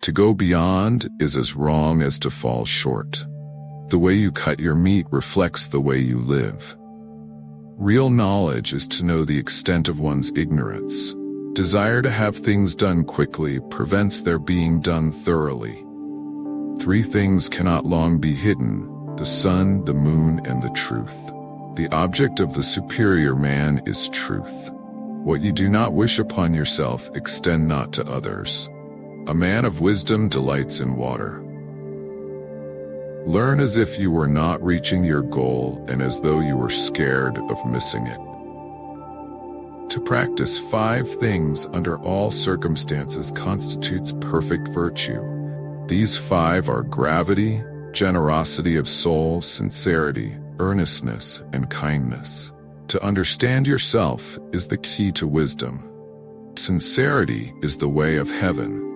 To go beyond is as wrong as to fall short. The way you cut your meat reflects the way you live. Real knowledge is to know the extent of one's ignorance. Desire to have things done quickly prevents their being done thoroughly. 3 things cannot long be hidden: the sun, the moon, and the truth. The object of the superior man is truth. What you do not wish upon yourself, extend not to others. A man of wisdom delights in water. Learn as if you were not reaching your goal and as though you were scared of missing it. To practice 5 things under all circumstances constitutes perfect virtue. These 5 are gravity, generosity of soul, sincerity, earnestness, and kindness. To understand yourself is the key to wisdom. Sincerity is the way of heaven.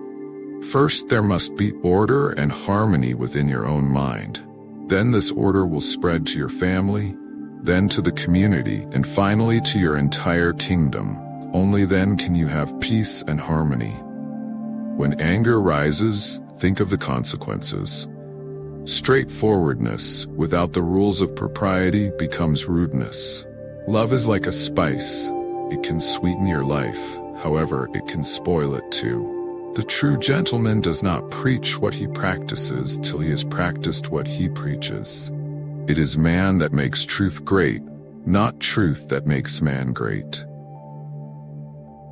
First, there must be order and harmony within your own mind. Then this order will spread to your family, then to the community, and finally to your entire kingdom. Only then can you have peace and harmony. When anger rises, think of the consequences. Straightforwardness, without the rules of propriety, becomes rudeness. Love is like a spice. It can sweeten your life, however, it can spoil it too. The true gentleman does not preach what he practices till he has practiced what he preaches. It is man that makes truth great, not truth that makes man great.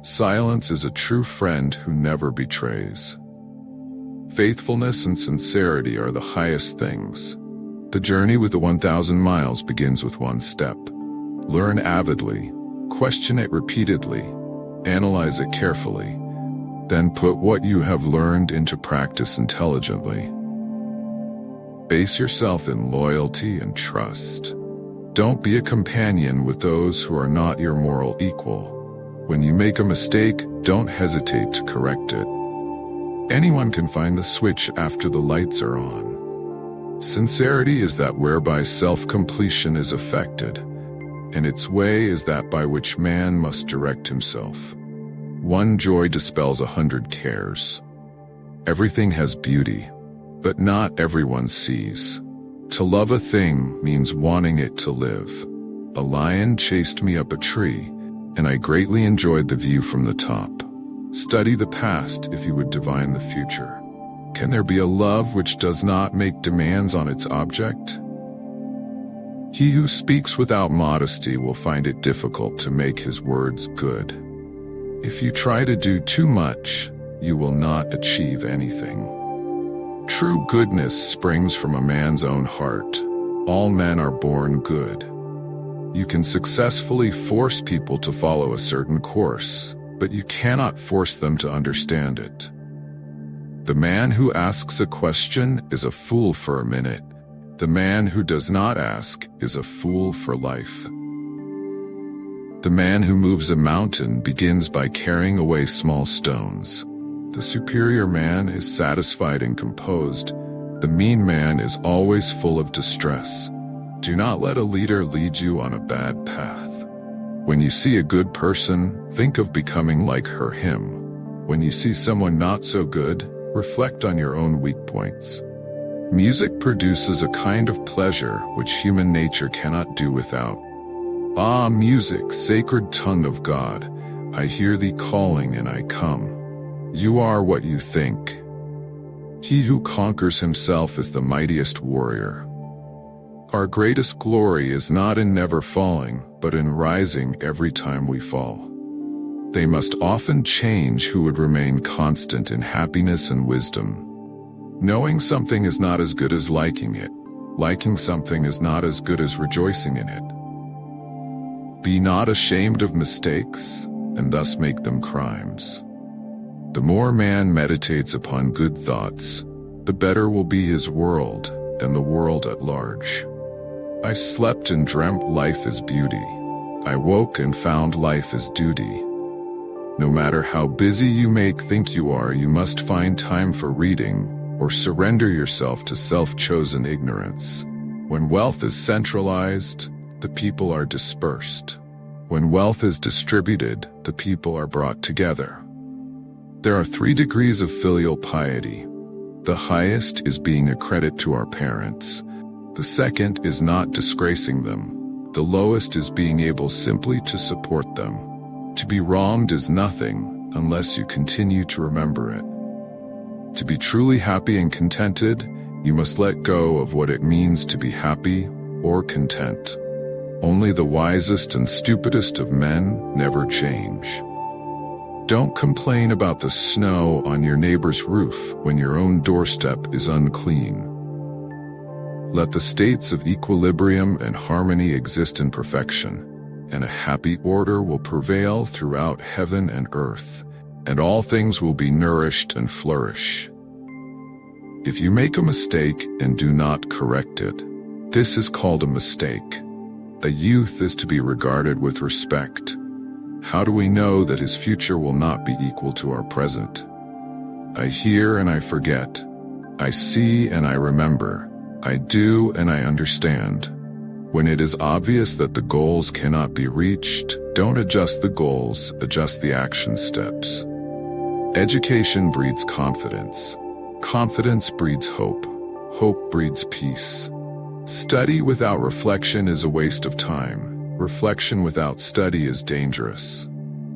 Silence is a true friend who never betrays. Faithfulness and sincerity are the highest things. The journey with the 1,000 miles begins with 1 step. Learn avidly, question it repeatedly, analyze it carefully, then put what you have learned into practice intelligently. Base yourself in loyalty and trust. Don't be a companion with those who are not your moral equal. When you make a mistake, don't hesitate to correct it. Anyone can find the switch after the lights are on. Sincerity is that whereby self-completion is effected, and its way is that by which man must direct himself. 1 joy dispels 100 cares. Everything has beauty, but not everyone sees. To love a thing means wanting it to live. A lion chased me up a tree, and I greatly enjoyed the view from the top. Study the past if you would divine the future. Can there be a love which does not make demands on its object? He who speaks without modesty will find it difficult to make his words good. If you try to do too much, you will not achieve anything. True goodness springs from a man's own heart. All men are born good. You can successfully force people to follow a certain course, but you cannot force them to understand it. The man who asks a question is a fool for a minute. The man who does not ask is a fool for life. The man who moves a mountain begins by carrying away small stones. The superior man is satisfied and composed. The mean man is always full of distress. Do not let a leader lead you on a bad path. When you see a good person, think of becoming like him. When you see someone not so good, reflect on your own weak points. Music produces a kind of pleasure which human nature cannot do without. Ah, music, sacred tongue of God, I hear thee calling and I come. You are what you think. He who conquers himself is the mightiest warrior. Our greatest glory is not in never falling, but in rising every time we fall. They must often change who would remain constant in happiness and wisdom. Knowing something is not as good as liking it. Liking something is not as good as rejoicing in it. Be not ashamed of mistakes, and thus make them crimes. The more man meditates upon good thoughts, the better will be his world and the world at large. I slept and dreamt life is beauty. I woke and found life is duty. No matter how busy you may think you are, you must find time for reading, or surrender yourself to self-chosen ignorance. When wealth is centralized, the people are dispersed. When wealth is distributed, the people are brought together. There are 3 degrees of filial piety. The highest is being a credit to our parents. The second is not disgracing them. The lowest is being able simply to support them. To be wronged is nothing unless you continue to remember it. To be truly happy and contented, you must let go of what it means to be happy or content. Only the wisest and stupidest of men never change. Don't complain about the snow on your neighbor's roof when your own doorstep is unclean. Let the states of equilibrium and harmony exist in perfection, and a happy order will prevail throughout heaven and earth, and all things will be nourished and flourish. If you make a mistake and do not correct it, this is called a mistake. The youth is to be regarded with respect. How do we know that his future will not be equal to our present? I hear and I forget. I see and I remember. I do and I understand. When it is obvious that the goals cannot be reached, don't adjust the goals, adjust the action steps. Education breeds confidence. Confidence breeds hope. Hope breeds peace. Study without reflection is a waste of time. Reflection without study is dangerous.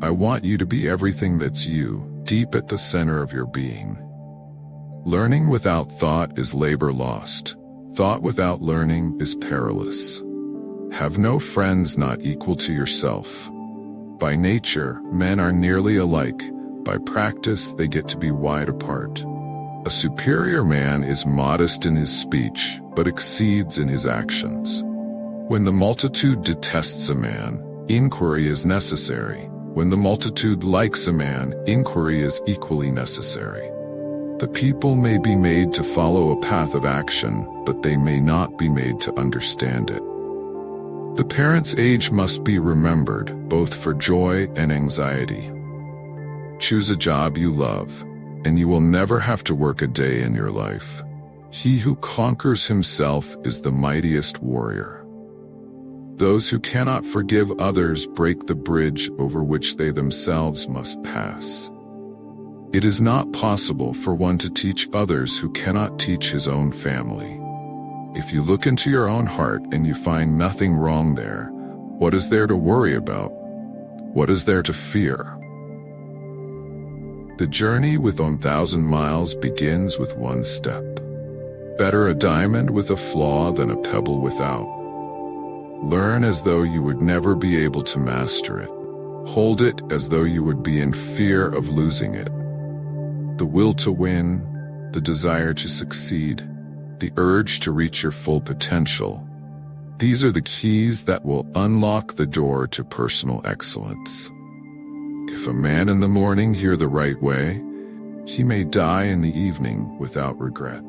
I want you to be everything that's you, deep at the center of your being. Learning without thought is labor lost. Thought without learning is perilous. Have no friends not equal to yourself. By nature, men are nearly alike. By practice, they get to be wide apart. A superior man is modest in his speech, but exceeds in his actions. When the multitude detests a man, inquiry is necessary. When the multitude likes a man, inquiry is equally necessary. The people may be made to follow a path of action, but they may not be made to understand it. The parent's age must be remembered, both for joy and anxiety. Choose a job you love, and you will never have to work a day in your life. He who conquers himself is the mightiest warrior. Those who cannot forgive others break the bridge over which they themselves must pass. It is not possible for one to teach others who cannot teach his own family. If you look into your own heart and you find nothing wrong there, what is there to worry about? What is there to fear? The journey with 1,000 miles begins with one step. Better a diamond with a flaw than a pebble without. Learn as though you would never be able to master it. Hold it as though you would be in fear of losing it. The will to win, the desire to succeed, the urge to reach your full potential. These are the keys that will unlock the door to personal excellence. If a man in the morning hear the right way, he may die in the evening without regret.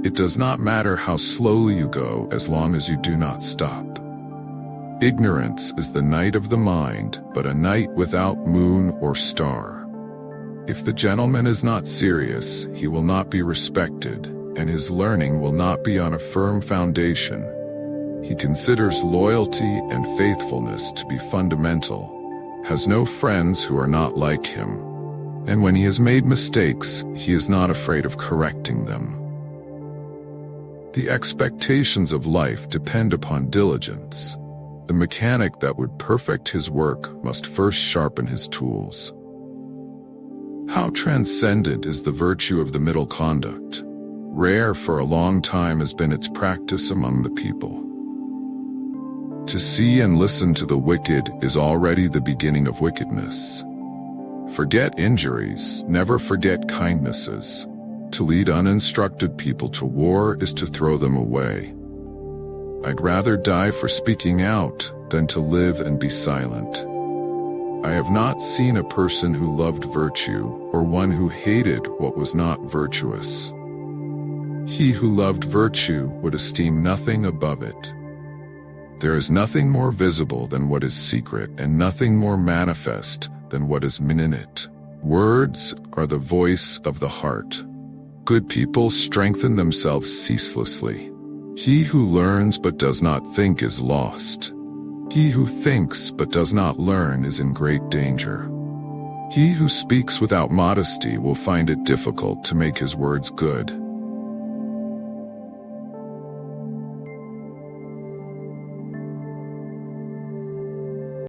It does not matter how slowly you go as long as you do not stop. Ignorance is the night of the mind, but a night without moon or star. If the gentleman is not serious, he will not be respected, and his learning will not be on a firm foundation. He considers loyalty and faithfulness to be fundamental, has no friends who are not like him, and when he has made mistakes, he is not afraid of correcting them. The expectations of life depend upon diligence. The mechanic that would perfect his work must first sharpen his tools. How transcendent is the virtue of the middle conduct? Rare for a long time has been its practice among the people. To see and listen to the wicked is already the beginning of wickedness. Forget injuries, never forget kindnesses. To lead uninstructed people to war is to throw them away. I'd rather die for speaking out than to live and be silent. I have not seen a person who loved virtue or one who hated what was not virtuous. He who loved virtue would esteem nothing above it. There is nothing more visible than what is secret, and nothing more manifest than what is minute. Words are the voice of the heart. Good people strengthen themselves ceaselessly. He who learns but does not think is lost. He who thinks but does not learn is in great danger. He who speaks without modesty will find it difficult to make his words good.